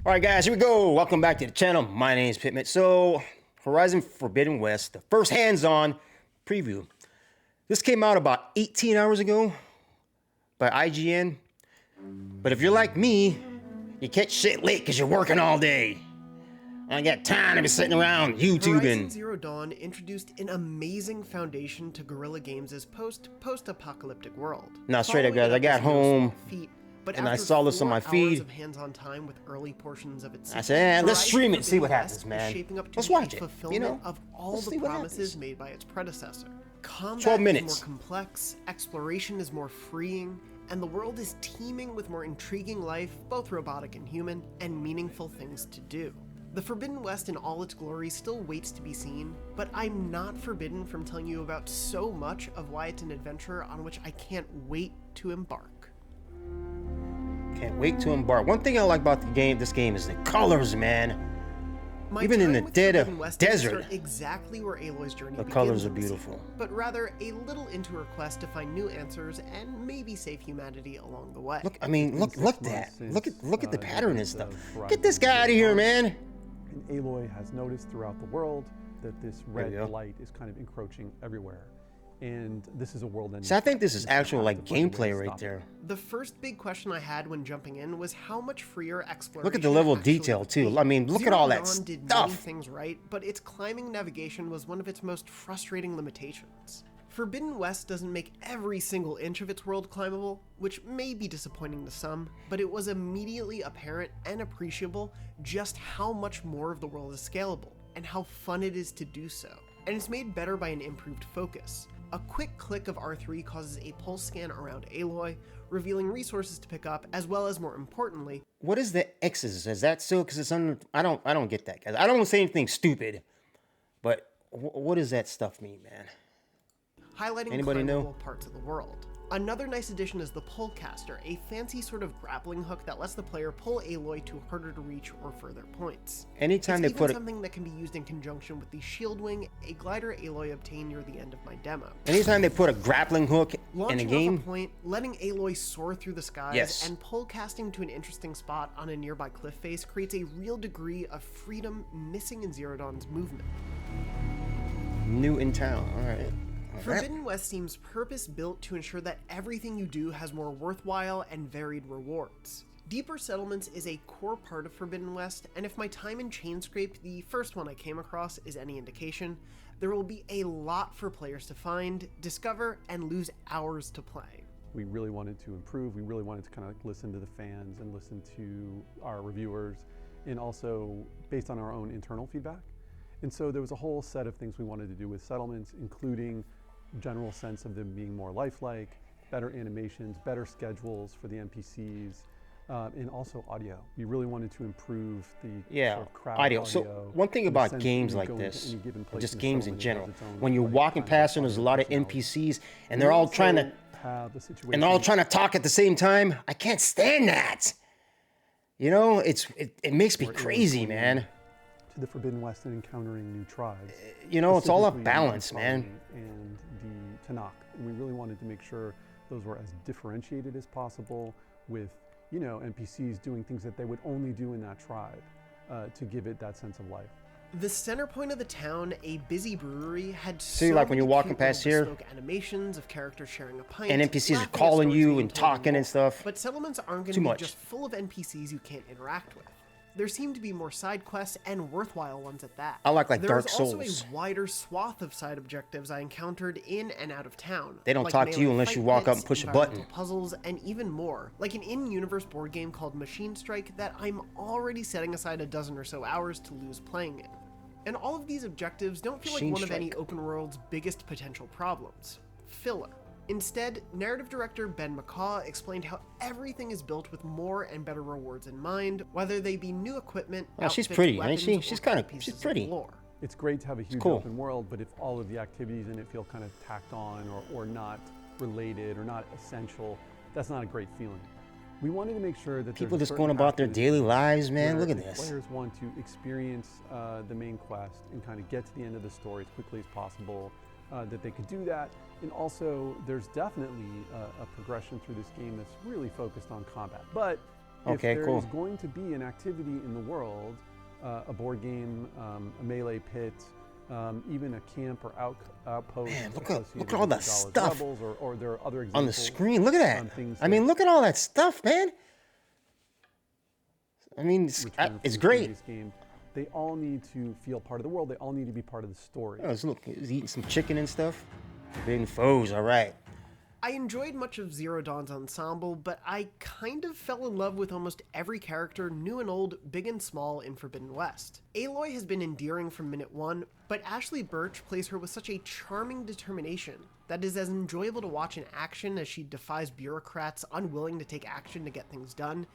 Alright guys, here we go. Welcome back to the channel. My name is Pitman. So, Horizon Forbidden West, the first hands-on preview. This came out about 18 hours ago by IGN. But if you're like me, you catch shit late because you're working all day. I got time to be sitting around YouTubing. Horizon Zero Dawn introduced an amazing foundation to Guerrilla Games' post-apocalyptic world. Now straight up guys, I got home and I saw this on my feed. Of hands-on time with early portions of its I said, let's stream it and see what happens, man. Let's watch it. You know, of all the promises made by its predecessor. Combat 12 minutes. is more complex, exploration is more freeing, and the world is teeming with more intriguing life, both robotic and human, and meaningful things to do. The Forbidden West in all its glory still waits to be seen, but I'm not forbidden from telling you about so much of why it's an adventure on which I can't wait to embark. Can't wait to embark. One thing I like about this game is the colors, man. Even in the dead of desert, exactly where Aloy's journey the colors are beautiful. But rather a little into her quest to find new answers and maybe save humanity along the way. Look, I mean, look at that. Look at the pattern and stuff. Get this guy out of here, man. And Aloy has noticed throughout the world that this red light is kind of encroaching everywhere. And this is a world ending. So I think this is actual like gameplay right there. The first big question I had when jumping in was how much freer exploration. Look at the level of detail too. I mean, look at all that stuff. Did many things right, but its climbing navigation was one of its most frustrating limitations. Forbidden West doesn't make every single inch of its world climbable, which may be disappointing to some, but it was immediately apparent and appreciable just how much more of the world is scalable, and how fun it is to do so. And it's made better by an improved focus. A quick click of R3 causes a pulse scan around Aloy, revealing resources to pick up, as well as, more importantly... What is the X's? Is that still, because it's under... I don't get that, guys. I don't want to say anything stupid, but what does that stuff mean, man? Highlighting climbable parts of the world. Another nice addition is the Pullcaster, a fancy sort of grappling hook that lets the player pull Aloy to harder to reach or further points. Anytime they put something that can be used in conjunction with the Shieldwing, a glider Aloy obtained near the end of my demo. Anytime they put a grappling hook in a game, off a point, letting Aloy soar through the skies, and pullcasting to an interesting spot on a nearby cliff face creates a real degree of freedom missing in Zero Dawn's movement. New in town, all right. Forbidden West seems purpose-built to ensure that everything you do has more worthwhile and varied rewards. Deeper settlements is a core part of Forbidden West, and if my time in Chainscrape, the first one I came across, is any indication, there will be a lot for players to find, discover, and lose hours to play. We really wanted to improve, we really wanted to kind of listen to the fans and listen to our reviewers, and also based on our own internal feedback. And so there was a whole set of things we wanted to do with settlements, including general sense of them being more lifelike, better animations, better schedules for the NPCs, and also audio. We really wanted to improve the sort of crowd audio. So one thing about games like this, just games in general, when you're walking past and there's a lot of NPCs and they're all trying to talk at the same time, I can't stand that. You know, it makes me crazy, man. The Forbidden West and encountering new tribes. You know, it's all about balance, man. And the Tanakh. And we really wanted to make sure those were as differentiated as possible with, you know, NPCs doing things that they would only do in that tribe to give it that sense of life. The center point of the town, a busy brewery, had so like when you're walking past here, animations of characters sharing a pint, and NPCs are calling you and talking and stuff. But settlements aren't going to be just full of NPCs you can't interact with. There seem to be more side quests and worthwhile ones at that. I like Dark Souls. There's also a wider swath of side objectives I encountered in and out of town. They don't talk to you unless you walk up and push a button. Puzzles and even more, like an in-universe board game called Machine Strike that I'm already setting aside a dozen or so hours to lose playing in. And all of these objectives don't feel like one of any open world's biggest potential problems: filler. Instead, narrative director Ben McCaw explained how everything is built with more and better rewards in mind, whether they be new equipment, outfits, she's pretty, ain't she? She's pretty. It's great to have a huge open world, but if all of the activities in it feel kind of tacked on or not related or not essential, that's not a great feeling. We wanted to make sure that people just going about their daily lives, man. Look at this. Players want to experience the main quest and kind of get to the end of the story as quickly as possible, that they could do that. And also, there's definitely a progression through this game that's really focused on combat. But Okay, if cool. there's going to be an activity in the world, a board game, a melee pit, even a camp or outpost. Man, look associated at all with that the Dallas stuff Rebels, or there are other examples on the screen. Look at that. things I mean, look at all that stuff, man. I mean, it's returned from the great. previous game. They all need to feel part of the world. They all need to be part of the story. Oh, look, he's eating some chicken and stuff. Forbidden foes, all right. I enjoyed much of Zero Dawn's ensemble, but I kind of fell in love with almost every character, new and old, big and small, in Forbidden West. Aloy has been endearing from minute one, but Ashley Birch plays her with such a charming determination that is as enjoyable to watch in action as she defies bureaucrats unwilling to take action to get things done,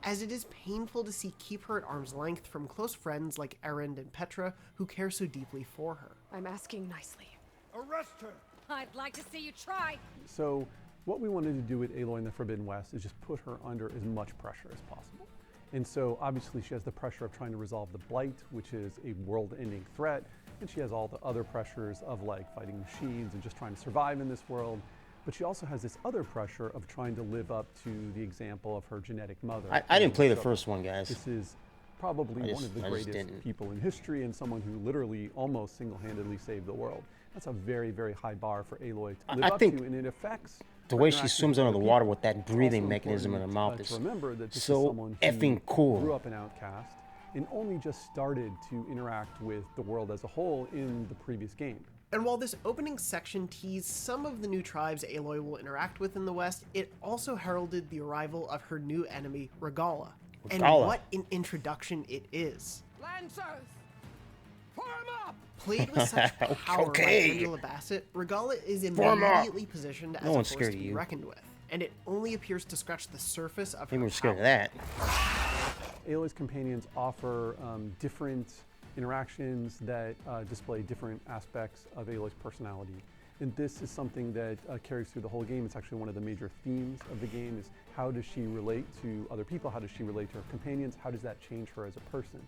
as it is painful to see keep her at arm's length from close friends like Erend and Petra, who care so deeply for her. I'm asking nicely. Arrest her! I'd like to see you try. So what we wanted to do with Aloy in the Forbidden West is just put her under as much pressure as possible. And so obviously she has the pressure of trying to resolve the Blight, which is a world-ending threat, and she has all the other pressures of like fighting machines and just trying to survive in this world. But she also has this other pressure of trying to live up to the example of her genetic mother. I didn't play the So first one, guys. This is probably one of the I just greatest didn't. people in history, and someone who literally almost single-handedly saved the world. That's a very, very high bar for Aloy to live I up think to, and it affects the her way she interactions swims with under the other water people. with that breathing Also mechanism in her important, mouth is to remember that this so is someone who effing cool. grew up an outcast and only just started to interact with the world as a whole in the previous game. And while this opening section teased some of the new tribes Aloy will interact with in the West, it also heralded the arrival of her new enemy, Regala. And Regala. what an introduction it is. Lancers! Form up! Played with such power Okay. by Angela Bassett, Regala is Form up. immediately positioned as No a one's force scared to of be you. reckoned with, and it only appears to scratch the surface of her Maybe we're scared of power. that. Aloy's companions offer different interactions that display different aspects of Aloy's personality. And this is something that carries through the whole game. It's actually one of the major themes of the game is how does she relate to other people? How does she relate to her companions? How does that change her as a person?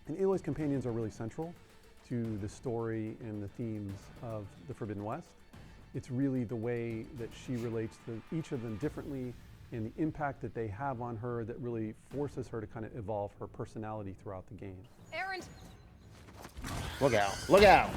And Aloy's companions are really central to the story and the themes of the Forbidden West. It's really the way that she relates to each of them differently and the impact that they have on her that really forces her to kind of evolve her personality throughout the game. Erend, Look out. Look out.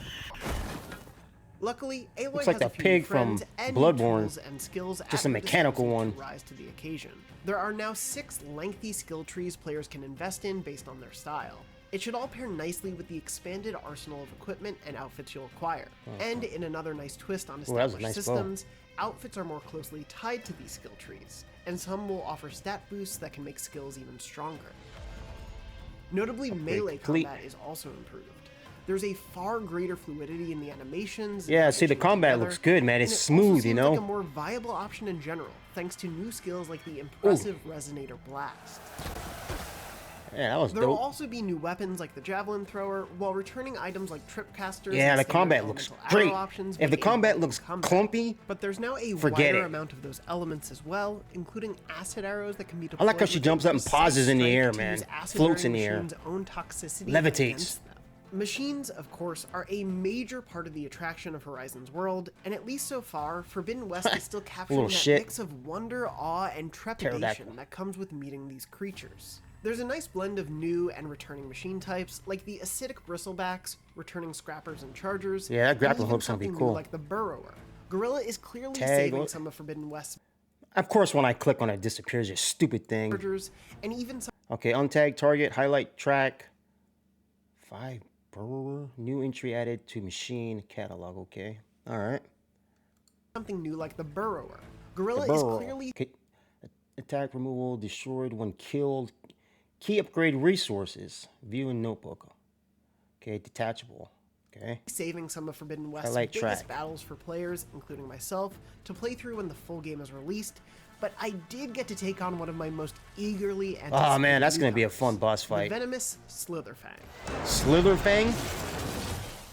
Luckily, Aloy Looks has like a the few pig from friends and Bloodborne. tools and skills Just at a her mechanical disposal one. to rise to the occasion. There are now 6 lengthy skill trees players can invest in based on their style. It should all pair nicely with the expanded arsenal of equipment and outfits you'll acquire. And in another nice twist on that was a established nice bow. systems, outfits are more closely tied to these skill trees, and some will offer stat boosts that can make skills even stronger. Notably, melee complete. combat is also improved. There's a far greater fluidity in the animations. Yeah, and see, the stitching combat together, looks good, man. and It's it also smooth, you seems know? like a more viable option in general, thanks to new skills like the impressive Resonator Blast. Yeah, that was There will dope. also be new weapons like the Javelin Thrower, while returning items like Tripcasters. Yeah, and the standard combat looks elemental arrow great. options If the make a combat welcome looks comeback. clumpy, But there's now a forget wider it. amount of those elements as well, including acid arrows that can be I deployed like how she with jumps up and precise pauses in the strike air, to man. use acid Floats in bearing the air. machines' own toxicity Levitates. against them. Machines, of course, are a major part of the attraction of Horizon's world, and at least so far, Forbidden West is still capturing Little that shit. mix of wonder, awe, and trepidation Pterodactyl. that comes with meeting these creatures. There's a nice blend of new and returning machine types, like the acidic bristlebacks, returning scrappers and chargers. Yeah, that and grappling even hook's gonna be something new cool. like the Burrower. Gorilla is clearly Tag, saving look. some of Forbidden West's Of course, when I click on it, it disappears. You stupid thing. chargers, and even some Okay, untag target, highlight track. 5 Burrower. New entry added to machine catalog. Okay. All right. something new like the Burrower. Gorilla The is Burrower. clearly Okay. Attack removal, destroyed when killed. Key upgrade resources. View in notebook. Okay, detachable. Okay. saving some of Forbidden West's Highlight biggest track. battles for players, including myself, to play through when the full game is released, but I did get to take on one of my most eagerly anticipated Oh man, that's gonna be a newcomers, fun boss the fight. venomous Slitherfang. Slitherfang?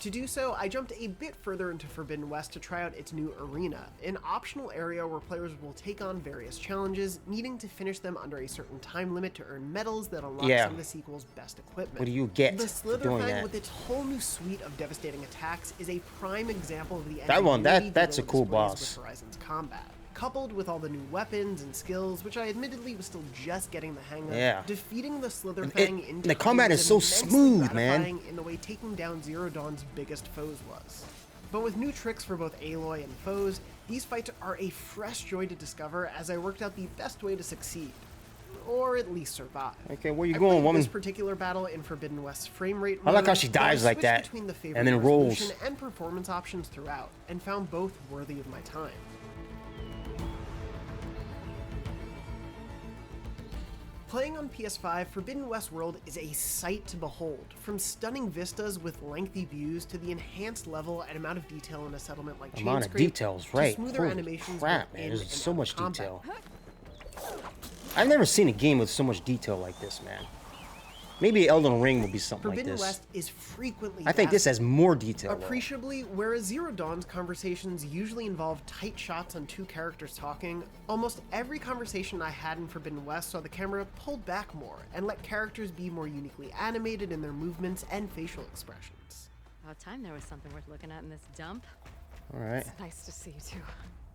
To do so, I jumped a bit further into Forbidden West to try out its new arena, an optional area where players will take on various challenges, needing to finish them under a certain time limit to earn medals that unlock Yeah. some of the sequel's best equipment. What do you get The for doing Slitherfang, that? with its whole new suite of devastating attacks, is a prime example of the That one, ingenuity that's a Guerrilla cool displays boss. with Horizon's combat. Coupled with all the new weapons and skills, which I admittedly was still just getting the hang of, Yeah. defeating the Slitherfang in the time combat was is so immensely smooth, man. gratifying in the way taking down Zero Dawn's biggest foes was. But with new tricks for both Aloy and foes, these fights are a fresh joy to discover as I worked out the best way to succeed. Or at least survive. Okay, where you I going, played woman? this particular battle in Forbidden West's frame rate I like mode, how she but I dives like switched that, between the and favorite then rolls. resolution and performance options throughout, and found both worthy of my time. Playing on PS5, Forbidden West World is a sight to behold, from stunning vistas with lengthy views to the enhanced level and amount of detail in a settlement like Amount of Chainscrape, details, to right? smoother Holy animations crap, both man! in There's and so out of much combat. detail. I've never seen a game with so much detail like this, man. Maybe Elden Ring will be something like Forbidden this. West is frequently I think this asked has more detail, though. appreciably, whereas Zero Dawn's conversations usually involve tight shots on two characters talking, almost every conversation I had in Forbidden West saw the camera pulled back more and let characters be more uniquely animated in their movements and facial expressions. About time there was something worth looking at in this dump. All right. It's nice to see you too.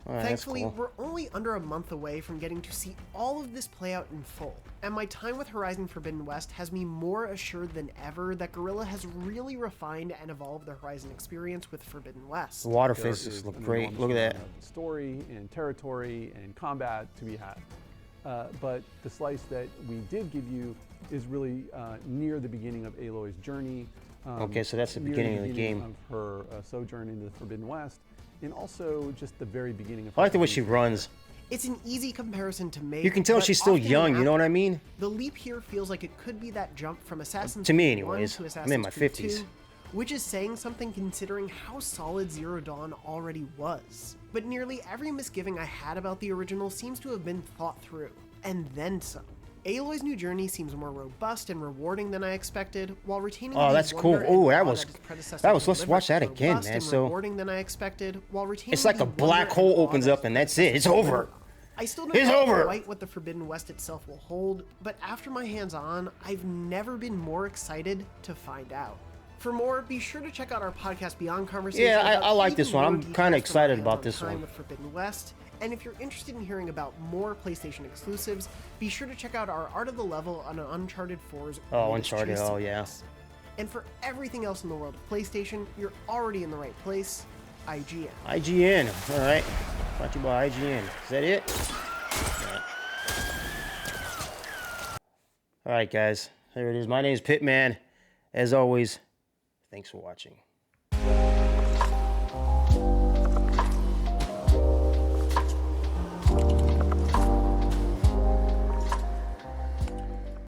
All right, that's Thankfully, cool. we're only under a month away from getting to see all of this play out in full, and my time with Horizon Forbidden West has me more assured than ever that Guerrilla has really refined and evolved the Horizon experience with Forbidden West. The water There faces is look an great. enormous Look at amount that. of story and territory and combat to be had. But the slice that we did give you is really near the beginning of Aloy's journey. Okay, so that's the near beginning of the game. of her sojourn into the Forbidden West, and also just the very beginning of. I like the way her she journey. runs. It's an easy comparison to make. You can tell but she's still often young, you know what I inaccurate. mean? The leap here feels like it could be that jump from Assassin's To me Creed 1 anyways. to I'm Assassin's in my Creed 50s. 2, which is saying something considering how solid Zero Dawn already was. But nearly every misgiving I had about the original seems to have been thought through, and then some. Aloy's new journey seems more robust and rewarding than I expected, while retaining Oh, the that's cool. wonder Oh, and that awe was- its predecessor that was- let's delivered. watch that again, Robust man. and So- rewarding than I expected, while retaining It's like the a black wonder hole and awe opens that up its and that's it. It's predecessor over. delivered. I still don't It's know over. quite what the Forbidden West itself will hold, but after my hands on, I've never been more excited to find out. For more, be sure to check out our podcast Beyond Conversation. Yeah, about I like even this one. more I'm details kinda from my excited about hands-on this time one. with Forbidden West. And if you're interested in hearing about more PlayStation exclusives, be sure to check out our Art of the Level on Uncharted 4's Oh, latest Uncharted, chase oh, yeah. sequence. And for everything else in the world of PlayStation, you're already in the right place. IGN. IGN. All right. Brought to you by IGN. Is that it? All right, guys. There it is. My name is Pitman. As always, thanks for watching.